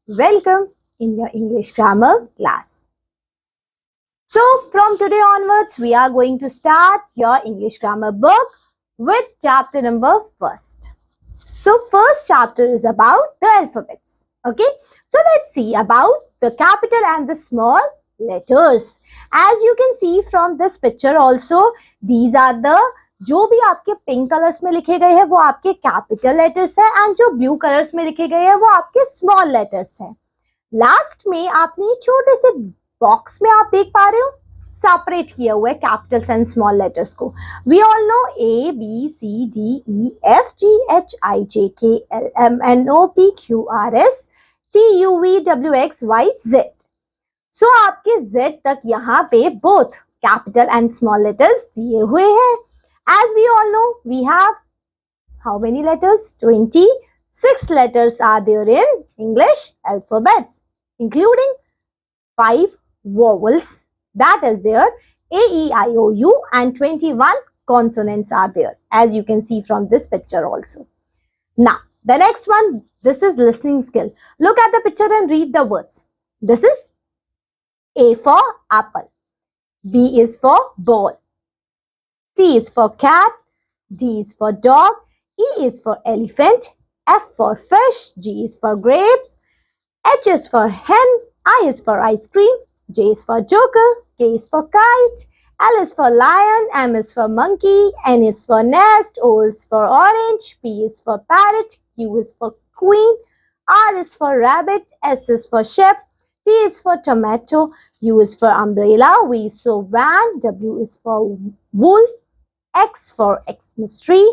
Welcome in your English grammar class. So, from today onwards, we are going to start your English grammar book with chapter number first. So, first chapter is about the alphabets. Okay, so let's see about the capital and the small letters. As you can see from this picture also, these are the जो भी आपके pink colours में लिखे गए हैं वो आपके capital letters है एंड जो ब्लू कलर्स में लिखे गए हैं वो आपके स्मॉल लेटर्स हैं. लास्ट में आपने छोटे से बॉक्स में आप देख पा रहे हो सेपरेट किया हुआ है कैपिटल्स एंड स्मॉल लेटर्स को. We all know A B C D E F G H I J K L M N O P Q R S T U V W X Y Z. So आपके Z तक यहाँ पे both capital and small letters दिए हुए हैं. As we all know, we have how many letters? 26 letters are there in English alphabets, including 5 vowels. That is there A, E, I, O, U, and 21 consonants are there, as you can see from this picture also. Now, the next one, this is listening skill. Look at the picture and read the words. This is A for apple, B is for ball, C is for cat, D is for dog, E is for elephant, F for fish, G is for grapes, H is for hen, I is for ice cream, J is for joker, K is for kite, L is for lion, M is for monkey, N is for nest, O is for orange, P is for parrot, Q is for queen, R is for rabbit, S is for sheep, T is for tomato, U is for umbrella, V is for van, W is for wool, X for Xmas tree,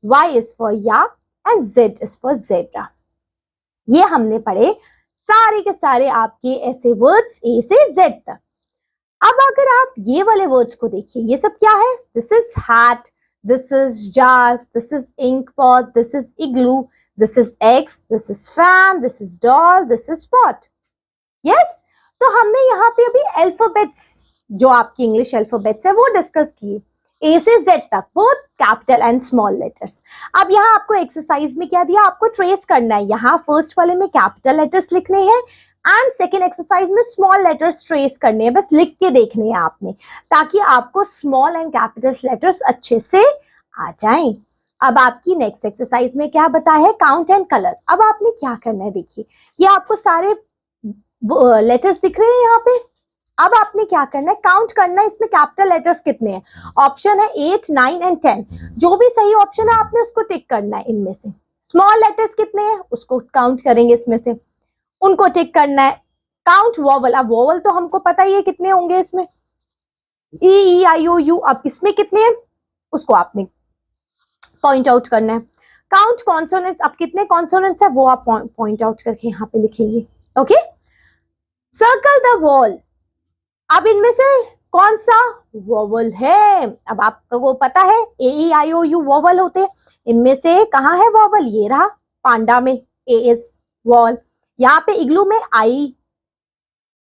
Y is for yak and Z is for zebra. ये हमने पढ़े सारे के सारे आपके ऐसे words A से Z तक. अब अगर आप ये वाले वर्ड्स को देखिए, ये सब क्या है? This is hat, this is jar, this is ink pot, this is igloo, this is eggs, this is fan, this is doll, this is pot. Yes? तो हमने यहाँ पे अभी अल्फाबेट्स जो आपकी इंग्लिश अल्फाबेट्स है वो डिस्कस किए ए से जेड तक, both capital and small letters. अब यहाँ आपको एक्सरसाइज में क्या दिया, आपको ट्रेस करना है. यहाँ फर्स्ट वाले में कैपिटल लेटर्स लिखने हैं एंड सेकेंड एक्सरसाइज में स्मॉल लेटर्स ट्रेस करने हैं. बस लिख के देखने हैं आपने, ताकि आपको स्मॉल एंड कैपिटल लेटर्स अच्छे से आ जाएं. अब आपकी नेक्स्ट एक्सरसाइज में क्या बताया है, काउंट एंड कलर. अब आपने क्या करना है, देखिए ये आपको सारे लेटर्स दिख रहे हैं यहाँ पे. अब आपने क्या करना है, काउंट करना है इसमें कैपिटल लेटर्स कितने हैं. ऑप्शन है 8, 9 एंड 10. जो भी सही ऑप्शन है आपने उसको टिक करना है. इनमें से स्मॉल लेटर्स कितने हैं उसको काउंट करेंगे, इसमें से उनको टिक करना है. काउंट वॉवल, अब वॉवल तो हमको पता ही है कितने होंगे इसमें, ई ई आई ओ यू. अब इसमें कितने हैं उसको आपने पॉइंट आउट करना है. काउंट कॉन्सोनेंट्स, अब कितने कॉन्सोनेंट्स है वो आप पॉइंट आउट करके यहाँ पे लिखेंगे. Okay, circle the wall. अब इनमें से कौन सा वोवल है, अब आपको वो पता है ए ई आई ओ यू वोवल होते हैं. इनमें से कहाँ है वोवल, ये रहा पांडा में ए इज वॉल. यहाँ पे इग्लू में आई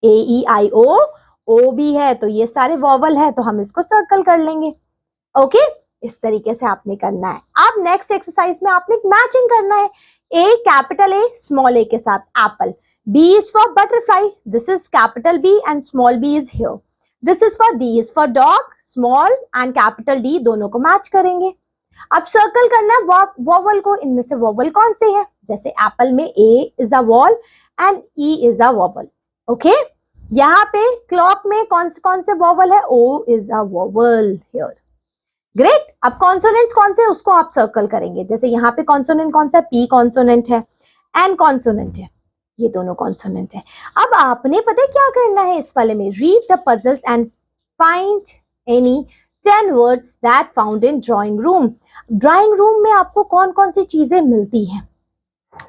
ए ई आई ओ भी है, तो ये सारे वोवल है, तो हम इसको सर्कल कर लेंगे. ओके, इस तरीके से आपने करना है. अब नेक्स्ट एक्सरसाइज में आपने मैचिंग करना है. ए कैपिटल ए स्मॉल ए के साथ Apple. B is for butterfly. This is capital B and small b is here. This is for D is for dog. Small and capital D दोनों को match करेंगे. अब सर्कल करना है वॉवल को. इनमें से वॉवल कौन से हैं, जैसे एप्पल में A is a vowel and E is a vowel. Okay, यहाँ पे क्लॉक में कौन से वॉवल है, O is a vowel here. Great. अब कॉन्सोनेंट्स कौन से उसको आप सर्कल करेंगे. जैसे यहाँ पे कॉन्सोनेंट कौन सा है, P कॉन्सोनेंट है, N कॉन्सोनेंट है, ये दोनों कॉन्सोनेंट है. अब आपने पता है क्या करना है इस वाले में, read the puzzles and find any 10 words that found in drawing room. Drawing room में आपको कौन कौन सी चीजें मिलती हैं,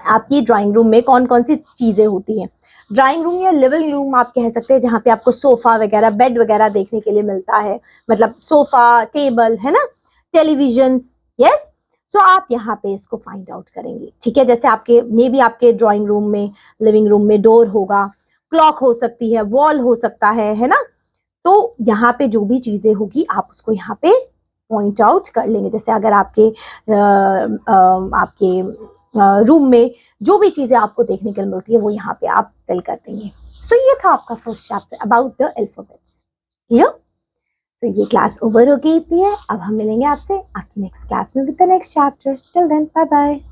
आपकी ड्राइंग रूम में कौन कौन सी चीजें होती हैं. ड्राइंग रूम या लिविंग रूम आप कह सकते हैं, जहाँ पे आपको सोफा वगैरह बेड वगैरह देखने के लिए मिलता है, मतलब सोफा टेबल है ना, टेलीविजन. यस, सो आप यहाँ पे इसको फाइंड आउट करेंगे. ठीक है, जैसे आपके मे बी आपके ड्राइंग रूम में लिविंग रूम में डोर होगा, क्लॉक हो सकती है, वॉल हो सकता है ना. तो यहाँ पे जो भी चीजें होगी आप उसको यहाँ पे पॉइंट आउट कर लेंगे. जैसे अगर आपके रूम में जो भी चीजें आपको देखने को मिलती है वो यहाँ पे आप फिल कर देंगे। सो ये था आपका first chapter about the alphabets. Clear? So ये क्लास ओवर हो गई है। अब हम मिलेंगे आपसे आपकी नेक्स्ट क्लास में with the next chapter. Till then bye bye.